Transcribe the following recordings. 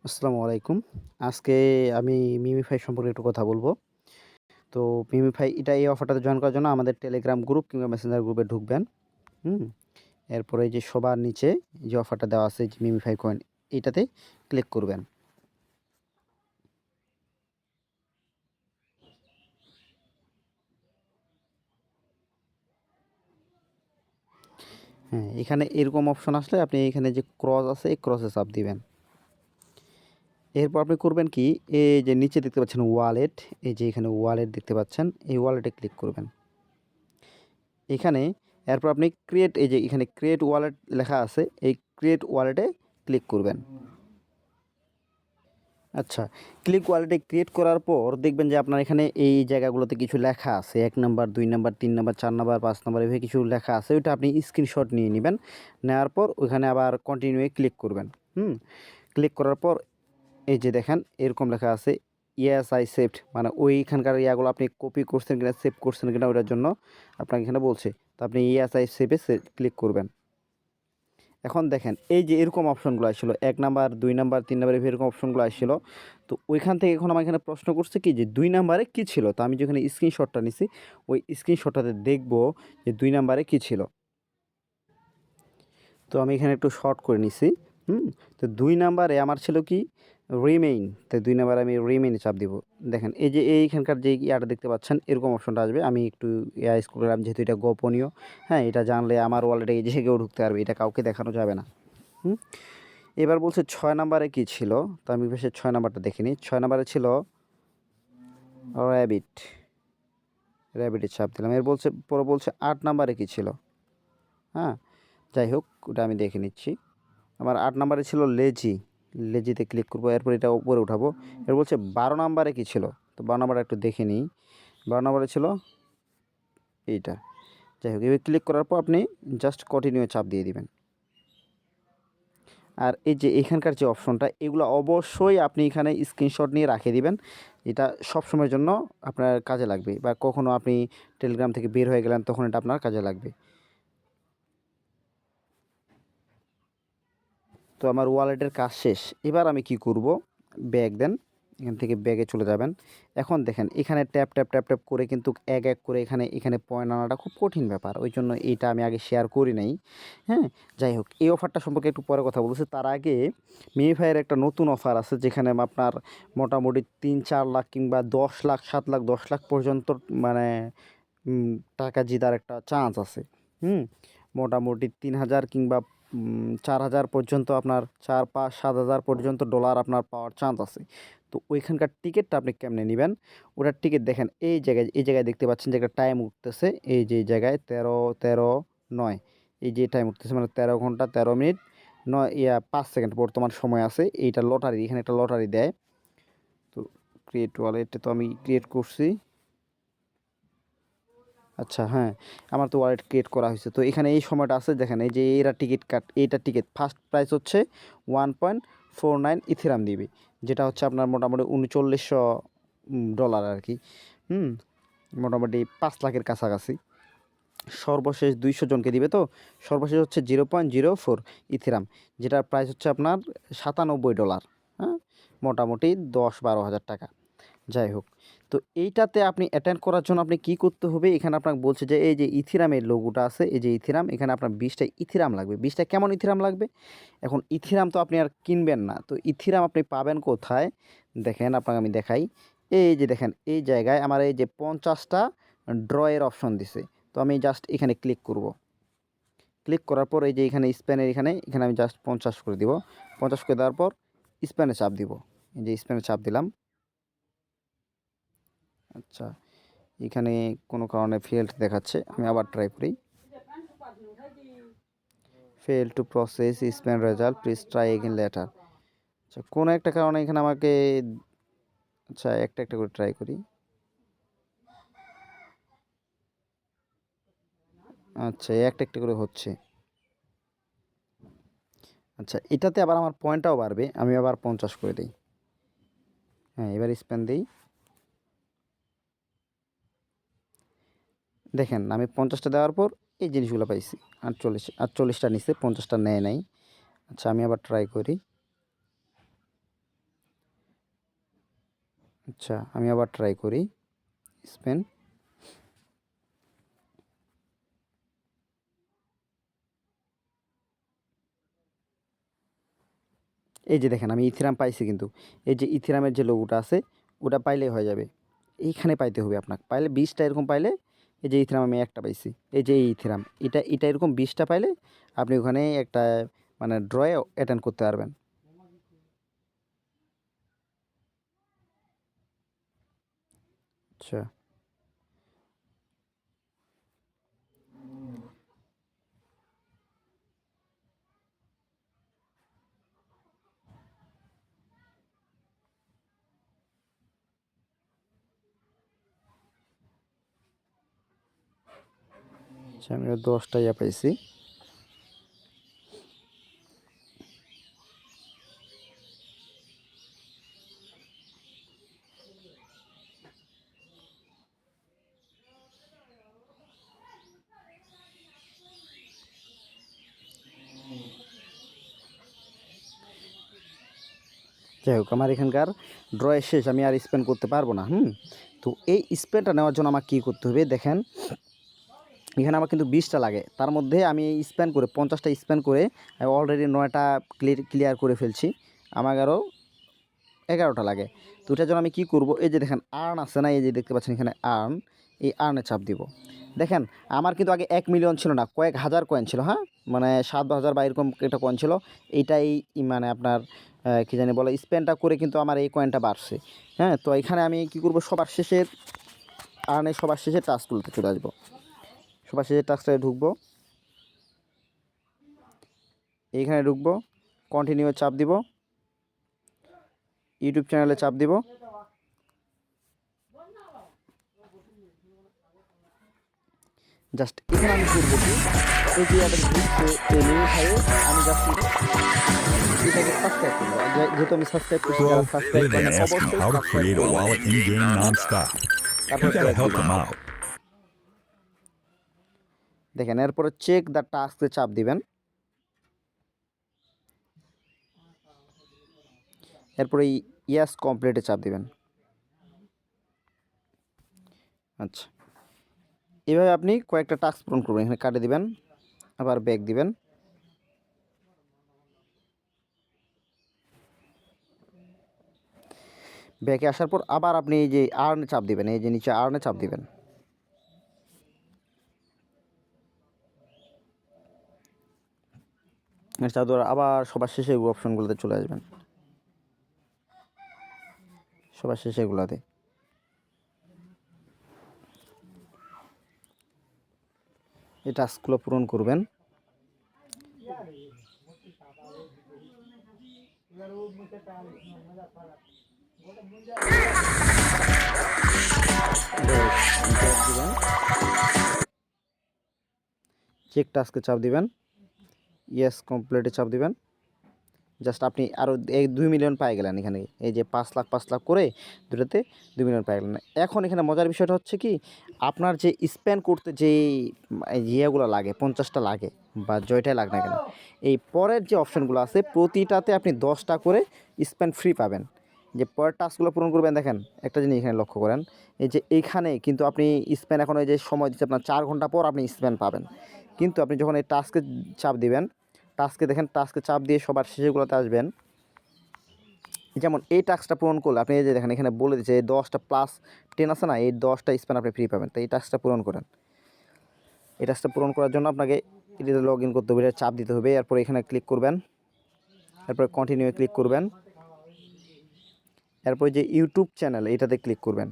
আসসালামু আলাইকুম। আজকে আমি মিমিফাই সম্পর্কে একটু কথা বলব। তো মিমিফাই এই অফারটাতে জয়েন করার জন্য আমাদের টেলিগ্রাম গ্রুপ কিংবা মেসেঞ্জার গ্রুপে ঢুকবেন। হুম? এরপরে এই যে সবার নিচে যে অফারটা দেওয়া আছে যে মিমিফাই কয়েন এটাতে ক্লিক করবেন। হ্যাঁ, এখানে এরকম অপশন আসলে আপনি এখানে যে ক্রস আছে এই ক্রসে চাপ দিবেন। এরপর আপনি করবেন কি এই যে নিচে দেখতে পাচ্ছেন ওয়ালেট, এই যে এখানে ওয়ালেট দেখতে পাচ্ছেন, এই ওয়ালেটে ক্লিক করবেন। এখানে এরপর আপনি এই যে এখানে ক্রিয়েট ওয়ালেট লেখা আছে, এই ক্রিয়েট ওয়ালেটে ক্লিক করবেন। আচ্ছা, ক্লিক ওয়ালেটে ক্রিয়েট করার পর দেখবেন যে আপনার এখানে এই জায়গাগুলোতে কিছু লেখা আছে। ১ number, ২ number, ৩ number, ৪ number, ৫ number এভাবে কিছু লেখা আছে। ওইটা আপনি স্ক্রিনশট নিয়ে নিবেন। নেওয়ার পর ওইখানে আবার কন্টিনিউ এ ক্লিক করবেন। ক্লিক করার পর এই যে দেখেন এরকম লেখা আছে ইয়েস আই সেভড, মানে ওইখানকার ইয়াগুলো আপনি কপি করছেন কিনা, সেভ করছেন কিনা ওটার জন্য আপনাকে এখানে বলছে। তো আপনি yes I save A click করবেন। এখন দেখেন এই যে এরকম অপশনগুলো আসছিল ১ নাম্বার, ২ নাম্বার, ৩ নাম্বার এরকম অপশনগুলো আসছিল। তো ওইখান থেকে এখন আমার এখানে প্রশ্ন করছে কি যে ২ নাম্বারে কী ছিল? তো আমি যেখানে স্ক্রিনশটটা নিছি, ওই স্ক্রিনশটটাতে দেখব যে ২ নাম্বারে কী ছিল? তো আমি এখানে একটু শর্ট করে নিছি। হুম? তো ২ নাম্বারে আমার ছিল কি? রিমেইন। তো ২ নাম্বারে আমি রিমেইনে চাপ দিব। দেখেন এই যে এইখানকার যে ইয়াটা দেখতে পাচ্ছেন এরকম অপশনটা আসবে। আমি একটু স্ক্রল করলাম যেহেতু এটা গোপনীয়। হ্যাঁ? এটা জানলে আমার ওয়ালেটে যে কেউ ঢুকতে পারবে। এটা কাউকে দেখানো যাবে না। হুম? এবার বলছে ৬ নাম্বারে কী ছিল? তো আমি পাশে ৬ নাম্বারটা দেখে নিই। ৬ নাম্বারে ছিল র‍্যাবিট। র‍্যাবিটে চাপ দিলাম। পরে বলছে ৮ নাম্বারে কী ছিল? হ্যাঁ? যাই হোক ওটা আমি দেখে নিচ্ছি। আমার ৮ নাম্বারে ছিল লেজি। লেজিতে ক্লিক করব। এরপর এটা উপরে উঠাবো। এরপর বলছে ১২ নাম্বারে কী ছিল? তো ১২ নাম্বারটা একটু দেখে নিই। ১২ নাম্বারে ছিল এইটা। যাই হোক এবার ক্লিক করার পর আপনি জাস্ট কন্টিনিউ চাপ দিয়ে দিবেন। আর এই যে এখানকার যে অপশনটা এগুলো অবশ্যই আপনি এখানে স্ক্রিনশট নিয়ে রাখিয়ে দিবেন। এটা সবসময়ের জন্য আপনার কাজে লাগবে বা কখনো আপনি টেলিগ্রাম থেকে বের হয়ে গেলেন তখন এটা আপনার কাজে লাগবে। তো আমার ওয়ালেটের কাজ শেষ। এবার আমি কি করব? Back then. এখান থেকে ব্যাকে চলে যাবেন। এখন দেখেন এখানে ট্যাপ করে কিন্তু এক করে এখানে পয়েন্ট আনাটা খুব কঠিন ব্যাপার। ওইজন্য এইটা আমি আগে শেয়ার করি নাই। হ্যাঁ? যাই হোক এই অফারটা সম্পর্কে একটু পরে কথা বলছি। তার আগে মিনিফাইয়ের একটা নতুন অফার আছে যেখানে আপনার মোটামুটি ৩-৪ লাখ কিংবা ১০ লাখ, ৭ লাখ, ১০ লাখ পর্যন্ত মানে টাকা জেতার একটা চান্স আছে। হুম? মোটামুটি ৩,০০০ কিংবা ৪,০০০ পর্যন্ত আপনার ৪, ৫, ৭,০০০ পর্যন্ত ডলার আপনার পাওয়ার চান্স আছে। তো ওইখানকার টিকেটটা আপনি কেমনে নিবেন? ওটার টিকেট দেখেন এই জায়গায় দেখতে পাচ্ছেন যে একটা টাইম উঠতেছে। এই যে এই জায়গায় ১৩:১৩:৯ এই যে টাইম উঠতেছে মানে ১৩ ঘন্টা ১৩ মিনিট ৫ সেকেন্ড বর্তমান সময় আছে। এইটা লটারি, এখানে একটা লটারি দেয়। তো ক্রিয়েট ওয়ালেটে তো আমি ক্রিয়েট করছি। আচ্ছা হ্যাঁ, আমার তো ওয়ালেট ক্রিয়েট করা হয়েছে। তো এখানে এই সময়টা আছে দেখেন এই যে এইটার টিকিট ফার্স্ট প্রাইস হচ্ছে 1.49 ইথেরিয়াম দিবে। যেটা হচ্ছে আপনার মোটামুটি ৩৯০০ ডলার আরকি। হুম? মোটামুটি ৫ লাখের কাছাকাছি। সর্বশেষ ২০০ জনকে দিবে তো। সর্বশেষ হচ্ছে 0.04 ইথেরিয়াম যেটার প্রাইস হচ্ছে আপনার $৯৭। হ্যাঁ? মোটামুটি ১০-১২ হাজার টাকা। যাই হোক। তো এইটাতে আপনি অ্যাটেন্ড করার জন্য আপনি কি করতে হবে? এখানে আপনাকে বলছে যে এই যে ইথেরিয়ামের লোগোটা আছে, এই যে ইথেরিয়াম এখানে আপনার ২০ টা ইথেরিয়াম লাগবে। ২০ টা কেমন ইথেরিয়াম লাগবে? এখন ইথেরিয়াম তো আপনি আর কিনবেন না। তো ইথেরিয়াম আপনি পাবেন কোথায়? দেখেন আপনাকে আমি দেখাই। এই যে দেখেন এই জায়গায় আমার এই যে ৫০ টা ড্র এর অপশন দিছে। তো আমি জাস্ট এখানে ক্লিক করব। ক্লিক করার পর এই যে এখানে স্প্যানের এখানে আমি জাস্ট ৫০ করে দিব। ৫০ করে দেওয়ার পর স্প্যানে চাপ দিব। এই যে স্প্যানে চাপ দিলাম। আচ্ছা। এখানে কোনো কারণে ফেল্ড দেখাচ্ছে। আমি আবার ট্রাই করি। Fail to process span result please try again later. আচ্ছা কোনো একটা কারণে এখানে আমাকে আচ্ছা একটা করে ট্রাই করি। আচ্ছা একটা করে হচ্ছে। আচ্ছা এটাতে আবার আমার পয়েন্টটাও বাড়বে। আমি আবার ৫০ করে দেই। হ্যাঁ, এবার স্প্যান দেই। দেখেন আমি ৫০ টা দেওয়ার পর এই জিনিসগুলো পাইছি। ৪৮ টা নিছে, ৫০ টা নেয় নাই। আচ্ছা আমি আবার ট্রাই করি। আচ্ছা, আমি আবার ট্রাই করি স্পেন। এই যে দেখেন আমি ইথিরাম পাইছি, কিন্তু এই যে ইথিরামের যে লোগোটা আছে ওটা পাইলেই হয়ে যাবে। এইখানে পাইতে হবে আপনাকে, পাইলে 20টা এরকম পাইলে, এই যে ইথিরাম আমি একটা পাইছি, এই যে এই ইথিরাম এটা এরকম 20টা পাইলে আপনি ওখানে একটা মানে ড্রয়ে অ্যাটেন্ড করতে পারবেন। আচ্ছা, আচ্ছা আমি 10টা ইয়া পাইছি। যাই হোক, আমার এখানকার ড্রয়ের শেষ, আমি আর স্পেন্ড করতে পারবো না। তো এই স্পেনটা নেওয়ার জন্য আমার কী করতে হবে দেখেন, এখানে আমার কিন্তু 20টা লাগে, তার মধ্যে আমি স্পেন করে 50টা স্পেন করে অলরেডি 9টা ক্লিয়ার করে ফেলছি। আমার আরও 11টা লাগে। তো এটার জন্য আমি কী করবো, এই যে দেখেন আর্ন আছে না, এই যে দেখতে পাচ্ছেন এখানে আর্ন, এই আর্নে চাপ দিব। দেখেন আমার কিন্তু আগে 1 মিলিয়ন ছিল না, কয়েক হাজার কয়েন ছিল, হ্যাঁ মানে 7,000 বা এরকম একটা কয়েন ছিল। এইটাই মানে আপনার কী জানি বলে, স্পেনটা করে কিন্তু আমার এই কয়েনটা বাড়ছে। হ্যাঁ, তো এখানে আমি কী করবো, সবার শেষের আর্নে সবার শেষে টাস্কগুলোতে চলে আসবো। সবার শেষের টাস্কটায় ঢুকবো, এইখানে ঢুকবো, কন্টিনিউ চাপ দিব, ইউটিউব চ্যানেলে চাপ দিব। জাস্ট এখানে আমি করবো কি, এই যে আমাদের ঘুরছে এই মেনু খাইয়ে আমি জাস্ট এটাকে সাবস্ক্রাইব করবো। যেহেতু আমি সাবস্ক্রাইব করছি, যারা Bro, সাবস্ক্রাইব they've করেন been asking অবশ্যই how to subscribe create a করবেন। wallet in-game nonstop. তারপর You gotta help them out. দেখেন এরপরে চেক দ্য টাস্কে চাপ দিবেন, এরপরে ইয়াস কমপ্লিটে চাপ দিবেন। আচ্ছা, এভাবে আপনি কয়েকটা টাস্ক পূরণ করবেন। এখানে কাটে দিবেন, আবার ব্যাক দিবেন। ব্যাকে আসার পর আবার আপনি এই যে আর্নে চাপ দিবেন, এই যে নিচে আর্নে চাপ দিবেন। চাপ দেওয়ার আবার সবার শেষে এই অপশনগুলোতে চলে আসবেন, সবার শেষে এগুলাতে। এই টাস্কগুলো পূরণ করবেন। চেক টাস্কে চাপ দিবেন, ইয়েস কমপ্লিটে চাপ দিবেন। জাস্ট আপনি আরও 2 মিলিয়ন পাই গেলেন এখানে। এই যে 5 লাখ করে দুটোতে 2 মিলিয়ন পাই গেলেন। এখন এখানে মজার বিষয়টা হচ্ছে কি, আপনার যে স্পেন্ড করতে যে ইয়েগুলো লাগে, 50টা লাগে বা জয়টাই লাগ না কেন, এই পরের যে অপশানগুলো আছে প্রতিটাতে আপনি 10টা করে স্পেন্ড ফ্রি পাবেন। যে পরের টাস্কগুলো পূরণ করবেন, দেখেন একটা জিনিস এখানে লক্ষ্য করেন, এই যে এইখানে কিন্তু আপনি স্পেন এখন এই যে সময় দিচ্ছে আপনার 4 ঘন্টা পর আপনি স্পেন পাবেন। কিন্তু আপনি যখন এই টাস্কে চাপ দিবেন, টাস্কে দেখেন, টাস্কে চাপ দিয়ে সবার শেষেগুলোতে আসবেন। যেমন এই টাস্কটা পূরণ করলে আপনি এই যে দেখেন এখানে বলে দিচ্ছে এই 10টা প্লাস 10 আছে না, এই 10টা স্পেন আপনি ফ্রি পাবেন। তো এই টাস্কটা পূরণ করেন। এই টাস্কটা পূরণ করার জন্য আপনাকে এটিতে লগ ইন করতে হবে, এটা চাপ দিতে হবে। এরপর এখানে ক্লিক করবেন, এরপর কন্টিনিউ ক্লিক করবেন, এরপর যে ইউটিউব চ্যানেল এটাতে ক্লিক করবেন।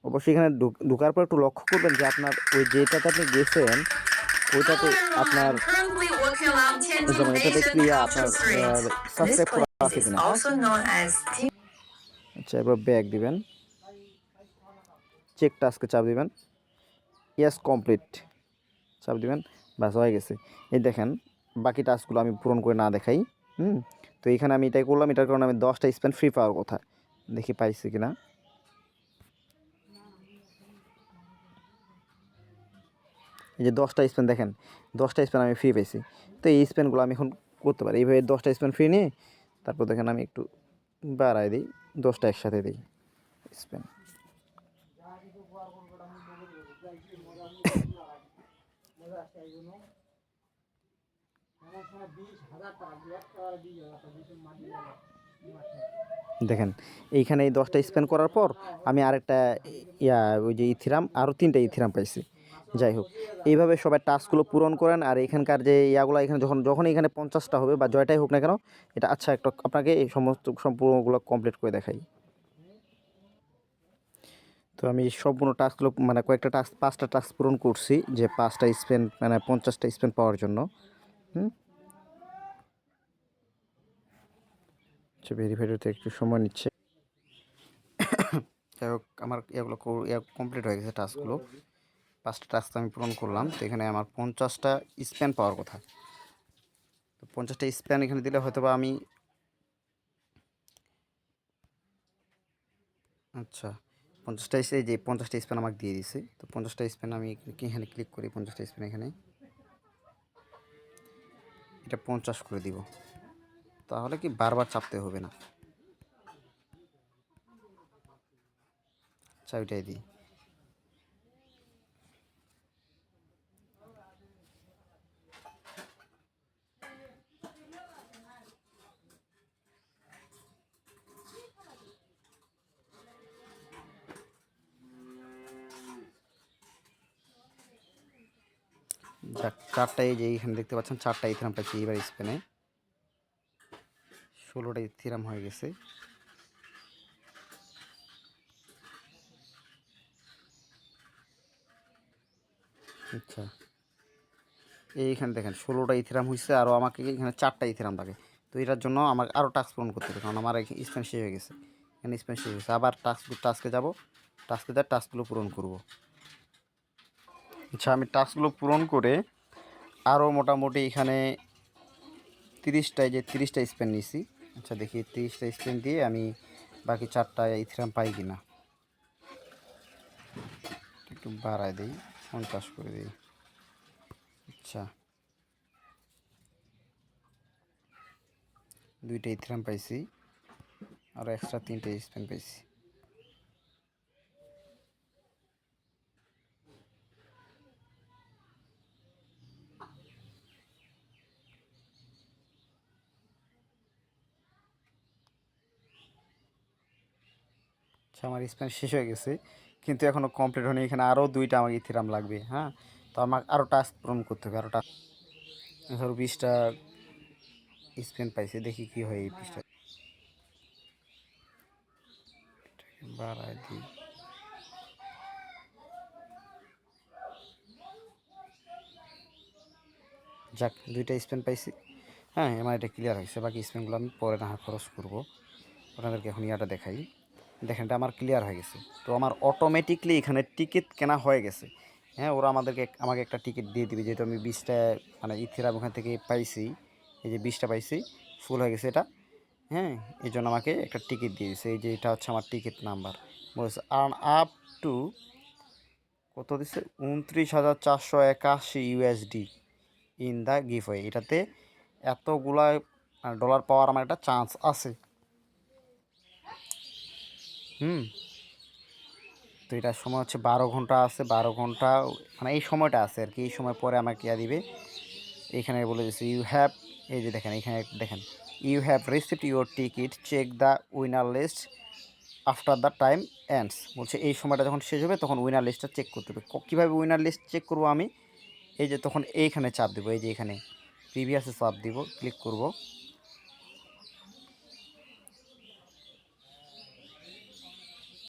অবশ্যই এখানে ঢোকার পর একটু লক্ষ্য করবেন যে আপনার ওই যেটাতে আপনি গেছেন ওইটাতে আপনার যেমন এটাতে ক্রিয়া আপনার সাবস্ক্রাইব করা আছে কিনা। আচ্ছা, এবার ব্যাক দিবেন, চেক টাস্কে চাপ দিবেন, ইয়েস কমপ্লিট চাপ দিবেন, ব্যাস হয়ে গেছে। এই দেখেন বাকি টাস্কগুলো আমি পূরণ করে না দেখাই। তো এখানে আমি এটাই করলাম, এটার কারণে আমি 10টা স্পেন ফ্রি পাওয়ার কথা, দেখি পাইছি কিনা। এই যে 10টা স্পেন দেখেন, 10টা স্পেন আমি ফ্রি পেয়েছি। তো এই স্পেনগুলো আমি এখন করতে পারি এইভাবে, 10টা স্পেন ফ্রি নিয়ে তারপর দেখেন আমি একটু বাড়াই দিই, 10টা একসাথে দিই। স্পেন। দেখেন এইখানে এই 10টা স্পেন করার পর আমি আরেকটা ওই যে ইথিরাম আরও 3টা ইথিরাম পাইছি। যাই হোক, এইভাবে সবাই টাস্কগুলো পূরণ করেন। আর এখানকার যে ইয়াগুলো এখানে যখন এখানে 50টা হবে বা জয়টাই হোক না কেন, এটা আচ্ছা একটা আপনাকে এই সমস্ত সম্পূর্ণগুলো কমপ্লিট করে দেখাই। তো আমি সম্পূর্ণ টাস্কগুলো মানে কয়েকটা টাস্ক 5টা টাস্ক পূরণ করছি, যে 5টা স্পেন মানে 50টা স্পেন পাওয়ার জন্য। আচ্ছা, ভেরিফাইড হতে একটু সময় নিচ্ছে। যাই হোক, আমার এগুলো কমপ্লিট হয়ে গেছে টাস্কগুলো। 5টা টাস্ক আমি পূরণ করলাম। তো এখানে আমার 50টা স্পেন পাওয়ার কথা। তো 50টা স্পেন এখানে দিলে হয়তো বা আমি আচ্ছা 50টা এই যে 50টা স্পেন আমাকে দিয়ে দিছে। তো 50টা স্পেন আমি এখানে ক্লিক করি। 50টা স্পেন এখানে এটা 50 করে দিব, তাহলে কি বারবার চাপতে হবে না। আচ্ছা, ওইটাই দিই। যাক, 4টা এই যে এখানে দেখতে পাচ্ছেন 4টা ইথিরাম পাচ্ছি এইবার স্পেনে। 16টা ইথিরাম হয়ে গেছে। আচ্ছা, এইখানে দেখেন 16টা ইথিরাম হয়েছে, আরও আমাকে এখানে 4টা ইথিরাম লাগে। তো এটার জন্য আমার আরও টাস্ক পূরণ করতে হবে, কারণ আমার স্পেন শেষ হয়ে গেছে। এখানে স্পেন শেষ হয়েছে, আবার টাস্কে যাব, টাস্কে যা টাস্কগুলো পূরণ করব। আচ্ছা, আমি টাস্কগুলো পূরণ করে আরও মোটামুটি এখানে 30টা স্পেন নিয়েছি। আচ্ছা, দেখি 30টা স্পেন দিয়ে আমি বাকি 4টা ইথিরাম পাই কি না। একটু বাড়ায় দিই, 50 করে দিই। আচ্ছা, 2টা ইথিরাম পাইছি, আর এক্সট্রা 3টা স্পেন পাইছি। আচ্ছা, আমার স্পেন শেষ হয়ে গেছে, কিন্তু এখনও কমপ্লিট হয়নি। এখানে আরও 2টা আমাকে ইথিরাম লাগবে। হ্যাঁ, তো আমাকে আরও টাস্ক পূরণ করতে হবে, আরও টাস্ক। ধরো 20টা স্পেন পাইছি, দেখি কি হয় এই 20টা। বাড়ায় দিই। যাক, 2টা স্পেন পাইছি। হ্যাঁ, আমার এটা ক্লিয়ার হয়েছে। বাকি স্পেনগুলো আমি পরে না হয় খরচ করবো, আপনাদেরকে এখন ইয়াটা দেখাই। দেখেন, এটা আমার ক্লিয়ার হয়ে গেছে। তো আমার অটোমেটিকলি এখানে টিকিট কেনা হয়ে গেছে। হ্যাঁ, ওরা আমাকে একটা টিকিট দিয়ে দিবে, যেহেতু আমি 20টা মানে ইথিরাম ওখান থেকে পাইছি। এই যে 20টা পাইছি, ফুল হয়ে গেছে এটা। হ্যাঁ, এই জন্য আমাকে একটা টিকিট দিয়ে দিয়েছে। এই যে এটা হচ্ছে আমার টিকিট নাম্বার। বলছে আর্ন আপ টু কত দিচ্ছে, 29,481 ইউএসডি ইন দ্য গিভওয়ে। এটাতে এতগুলা ডলার পাওয়ার আমার একটা চান্স আছে। তো এটার সময় হচ্ছে 12 ঘন্টা আছে, 12 ঘন্টা মানে এই সময়টা আছে আর কি। এই সময় পরে আমাকে ইয়া দিবে। এখানে বলে দিচ্ছে ইউ হ্যাভ, এই যে দেখেন এখানে দেখেন, you have received your ticket, check the winner list after the time ends. বলছে এই সময়টা যখন শেষ হবে তখন উইনার লিস্টটা চেক করতে হবে। কীভাবে উইনার লিস্ট চেক করবো আমি? এই যে তখন এইখানে চাপ দেবো, এই যে এখানে প্রিভিয়াসে চাপ দিব, ক্লিক করব।